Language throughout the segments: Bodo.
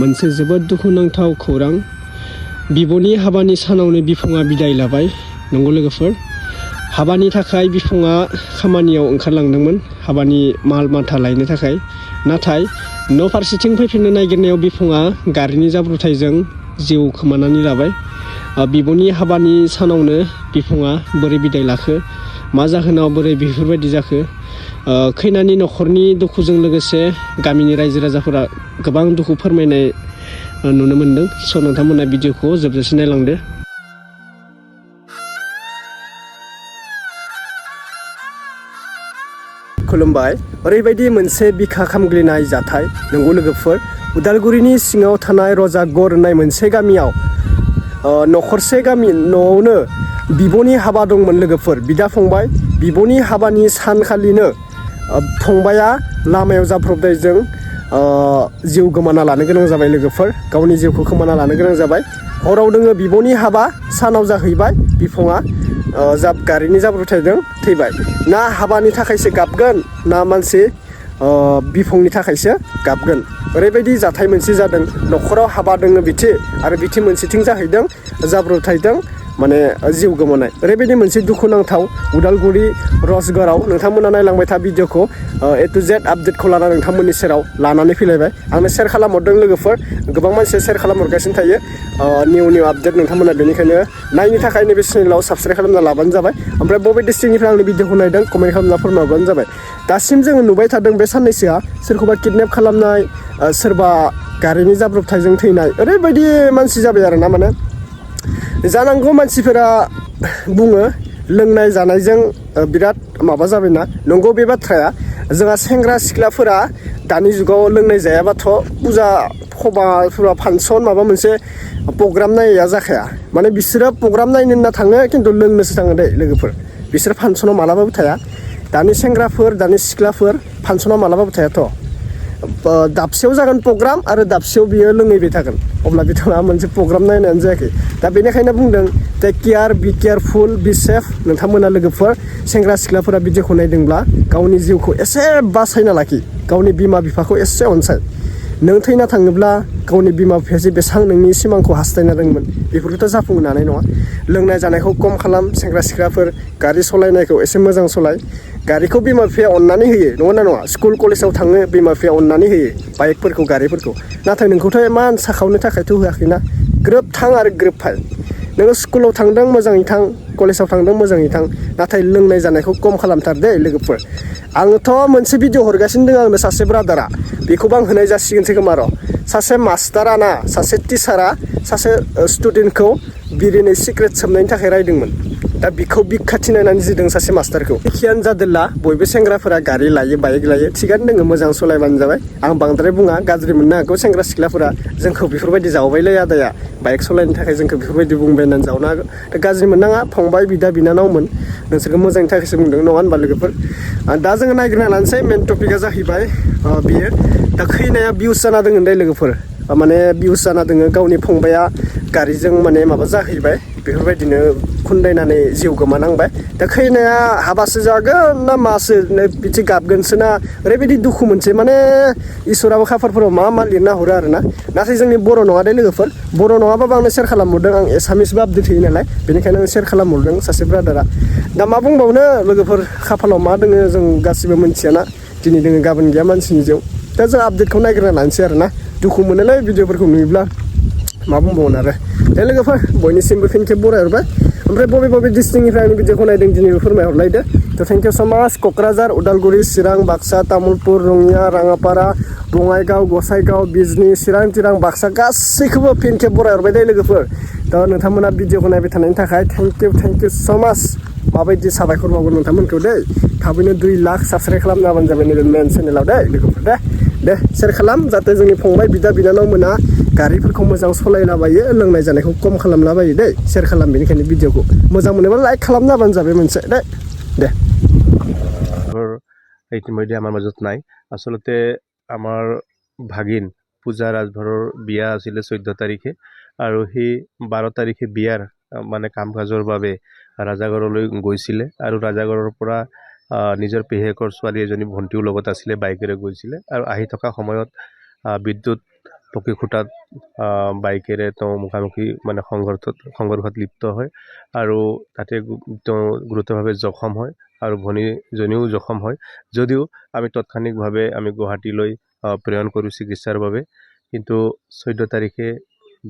मोनसे जोबोद दुखुनांथाव खौरां बिब'नि हाबानि सानावनो बिफंआ बिदाय लाबाय। नंगौ लोगोफोर, हाबानि थाखाय बिफंआ खामानियाव ओंखारलांदोंमोन हाबानि माल माथा लायनो थाखाय। नाथाय न' फारसेथिं फैफिननो नागिरनायाव बिफंआ गारिनि जाब्रबथायजों जिउ खोमानानै लाबाय। बिब'नि हाबानि सानावनो बिफंआ बोरै बिदाय लाखो, मा जाहोनाव बोरै बेफोरबायदि जाखो, खैनानि न'खरनि दुखुजों लोगोसे गामिनि रायजो राजाफोरा गोबां दुखु फोरमायनाय नुनो मोनदों। स' नोंथांमोना भिडिअखौ जोबजासिम नायलांदो। खुलुमबाय। ओरैबायदि मोनसे बिखा खामग्लिनाय जाथाय। नंगौ लोगोफोर, उदालगुरिनि सिङाव थानाय रजागर होननाय मोनसे गामियाव न'खरसे गामि न'आवनो बिब'नि हाबा दंमोन लोगोफोर, बिदा फंबाय। बिब'नि हाबानि सानखालिनो फंबाया लामायाव जाब्रबथायजों जिउ गोमाना लानो गोनां जाबाय लोगोफोर, गावनि जिउखौ खोमाना लानो गोनां जाबाय। हराव दोङो बिब'नि हाबा, सानाव जाहैबाय बिफंआ गारिनि जाब्रबथायजों थैबाय। ना हाबानि थाखायसो गाबगोन ना मानसि बिफंनि थाखायसो गाबगोन। ओरैबायदि जाथाय मोनसे जादों, न'खराव हाबा दोङो बिथि आरो बिथि मोनसेथिं जाहैदों जाब्रबथायजों माने जिउ गोमानाय। ओरैबायदि मोनसे दुखुनांथाव उदालगुरि रजगराव। नोंथांमोना नायलांबाय था भिडिअखौ, A to Z आपडेटखौ लाना नोंथांमोननि सेराव लानानै फैलायबाय। आंनो शेयार खालामहरदों लोगोफोर, गोबां मानसिया शेयार खालामहरगासिनो थायो निउ आपडेट। नोंथांमोना बेनिखायनो नायनो थाखाय नैबे चेनेलाव साबसक्राइब खालामना लाबानो जाबाय। ओमफ्राय बबे डिस्ट्रिक्टनिफ्राय आंनि भिडिअखौ नायदों कमेन्ट खालामना फोरमायहरबानो जाबाय। दासिम जोङो नुबाय थादों बे साननैसोआ सोरखौबा किडनेप खालामनाय, सोरबा गारिनि जाब्रबथायजों थैनाय, ओरैबायदि मानसि जाबाय आरो ना। माने जानांगौ मानसिफोरा बुङो लोंनाय जानायजों बिराद माबा जाबायना। नंगौ बे बाथ्राया। जोंहा सेंग्रा सिख्लाफोरा दानि जुगाव लोंनाय जायाबाथ' फुजा खबाफोरा फांसन माबा मोनसे प्रग्राम नायैया जाखाया। माने बिसोरो प्रग्राम नायनो होनना थाङो खिन्थु लोंनोसो थाङो दै लोगोफोर। बिसोर फांसनाव मालाबाबो थाया। दानि सेंग्राफोर दानि सिख्लाफोर फांसनाव मालाबाबो थायाथ'। दाबसेयाव जागोन प्रग्राम आरो दाबसेयाव बियो लोंहैबाय थागोन। अब्ला बिथाङा मोनसे प्रग्राम नायनायानो जायाखै। दा बेनिखायनो बुंदों टेक केयार, बि केयारफुल, बि सेफ। नोंथांमोना लोगोफोर सेंग्रा सिख्लाफोरा भिडिअखौ नायदोंब्ला गावनि जिउखौ एसे बासायना लाखि, गावनि बिमा बिफाखौ एसे अनसाय। नों थैना थाङोब्ला गावनि बिमा बिफाया बेसेबां नोंनि सिमांखौ हास्थायना दंमोन बेफोरखौथ' जाफुंहोनो हानाय नङा। लोंनाय जानायखौ खम खालाम। सेंग्रा सिख्लाफोर गारि सालायनायखौ एसे मोजां सालाय। गारिखौ बिमा बिफाया अननानै होयो, नंगौना नङा? स्कुल कलेजाव थाङो बिमा बिफाया अननानै होयो बाइकफोरखौ, गारिफोरखौ। नाथाय नोंखौथ' इमान साखावनो थाखायथ' होआखैना। ग्रोब थां आरो ग्रोब फाय। नोङो स्कुलाव थांदों मोजाङै थां, कलेजाव थांदों मोजाङै थां, नाथाय लोंनाय जानायखौ खम खालामथार दे लोगोफोर। आङोथ' मोनसे भिडिअ हरगासिनो दङ आंनो सासे ब्रादारा, बेखौबो आं होनाय जासिगोनसै खोमा र'। सासे मास्टारा ना, सासे टिचारा सासे स्टुडेन्टखौ बिरिनि सिक्रेट सोबनायनि थाखाय रायदोंमोन। दा बिखौ बिखाथि नायनानै जिदों सासे मास्टारखौ। एखेयानो जादोंला बयबो सेंग्राफोरा गारि लायो, बाइक लायो, थिगानो दोङो, मोजां सालायबानो जाबाय। आं बांद्राय बुङा, गाज्रि मोननो हागौ सेंग्रा सिख्लाफोरा। जोंखौ बेफोरबायदि जावबायलै आदाया बाइक सालायनो थाखाय जोंखौ बेफोरबायदि बुंबाय होननानै जावनो हागौ। दा गाज्रि मोननाङा, फंबाय बिदा बिनानावमोन, नोंसोरखौ मोजांनि थाखायसो बुंदों, नङा होनबा लोगोफोर? दा जोङो नायग्रोना लानोसै मेन टपिकआ जाहैबाय बियो दा खैनाया बिउस जाना दोङो दे लोगोफोर। माने बिउस जाना दोङो, गावनि फंबाया गारिजों माने माबा जाहैबाय, बेफोरबायदिनो खुन्दायनानै जिउ गोमानांबाय। दा खैनाया हाबासो जागोन ना मासो बिदि गाबगोनसो ना, ओरैबायदि दुखु मोनसे। माने इसोराबो खाफारफोराव मा मा लिरना हरो आरो ना। नाथाय जोंनि बर' नङा दे लोगोफोर, बर' नङाबाबो आंनो शेयार खालामहरदों। आं एसामिसबो आपडेट होयो नालाय, बेनिखायनो आं शेयार खालामहरदों सासे ब्रादारा। दा मा बुंबावनो लोगोफोर, खाफालाव मा दोङो जों गासिबो मिथियाना। दिनै दोङो गाबोन गैया मानसिनि जिउ। दा जों आपडेटखौ नायग्रोना लानोसै आरो ना। दुखु मोनोलै भिडिअफोरखौ नुयोब्ला, मा बुंबावनो आरो। दे लोगोफोर, बयनिसिमबो फिन खेब बरायहरबाय। ओमफ्राय बबे बबे डिस्ट्रिक्टनिफ्राय आंनि भिडिअखौ नायदों दिनैबो फोरमायहरलायदो। थ' थेंक इउ स' माच। क'क्राझार, उदालगुरि, चिरां, बाक्सा, तामुलपुर, रङिया, राङापारा, बङाइगाव, गसाइगाव, बिजनि, चिरां तिरां, बाक्सा गासैखौबो फिन खेब बरायहरबाय दे लोगोफोर। थ' नोंथांमोना भिडिअखौ नायबाय थानायनि थाखाय थेंक इउ स' माच। माबायदि साबायखर बावगोन नोंथांमोनखौ दै। थाबैनो 2 लाख साबस्क्राइब खालामना होबानो जाबाय नैबे मेन चेनेलाव दे लोगोफोर। दे शेयार खालाम, जाहाथे जोंनि फंबाय बिदा बिनानाव मोना गारिफोरखौ मोजां सालायलाबायो, लोंनाय जानायखौ खम खालामलाबायो दै। शेयार खालाम बेनिखायनो भिडिअखौ। मोजां मोनोबा लाइक খালামনা होबानो যাবে मोनसे দে ইতিমধ্যে আমাৰ মাজত নাই। আচলতে আমাৰ ভাগিন পূজা ৰাজভৰৰ বিয়া আছিলে 14 তাৰিখে, আৰু সেই 12 তাৰিখে বিয়াৰ মানে কাম কাজৰ বাবে ৰাজাগড়লৈ গৈছিলে, আৰু ৰাজাগড়ৰ পৰা নিজৰ পেহেকৰ ছোৱালী এজনী ভণ্টিও লগত আছিলে, বাইকেৰে গৈছিলে। আৰু আহি থকা সময়ত বিদ্যুৎ পকী খুটাত বাইকেৰে তেওঁ মুখামুখি মানে সংঘৰ্ষত লিপ্ত হয় আৰু তাতে তেওঁ গুৰুতৰভাৱে জখম হয় আৰু ভনীজনীও জখম হয়। যদিও আমি তাৎক্ষণিকভাৱে আমি গুৱাহাটীলৈ প্ৰেৰণ কৰোঁ চিকিৎসাৰ বাবে, কিন্তু 14 তাৰিখে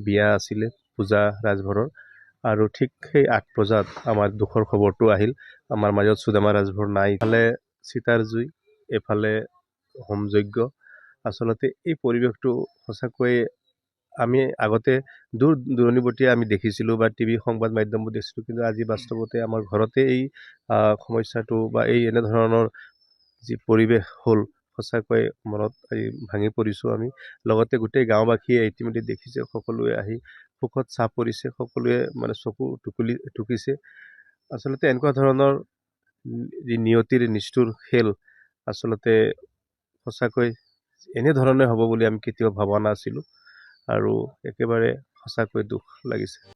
বিয়া আছিলে পূজা ৰাজভৰৰ আৰু ঠিক সেই 8 বজাত আমাৰ দুখৰ খবৰটো আহিল, আমাৰ মাজত সুদামা ৰাজভৰ নাই। ইফালে চিতাৰ জুই, এফালে হোম যজ্ঞ। আচলতে এই পৰিৱেশটো সঁচাকৈ আমি আগতে দূৰ দূৰণিবতীয়া আমি দেখিছিলোঁ বা টিভি সংবাদ মাধ্যমবোৰ দেখিছিলোঁ, কিন্তু আজি বাস্তৱতে আমাৰ ঘৰতে এই সমস্যাটো বা এই এনেধৰণৰ যি পৰিৱেশ হ'ল, সঁচাকৈ মনত ভাঙি পৰিছোঁ আমি। লগতে গোটেই গাঁওবাসীয়ে ইতিমধ্যে দেখিছে, সকলোৱে আহি সুখত চাহ পৰিছে, সকলোৱে মানে চকু টুকিছে। আচলতে এনেকুৱা ধৰণৰ যি নিয়তিৰ নিষ্ঠুৰ খেল, আচলতে সঁচাকৈ এনেধৰণে হ'ব বুলি আমি কেতিয়াও ভবা নাছিলোঁ আৰু একেবাৰে সঁচাকৈ দুখ লাগিছে।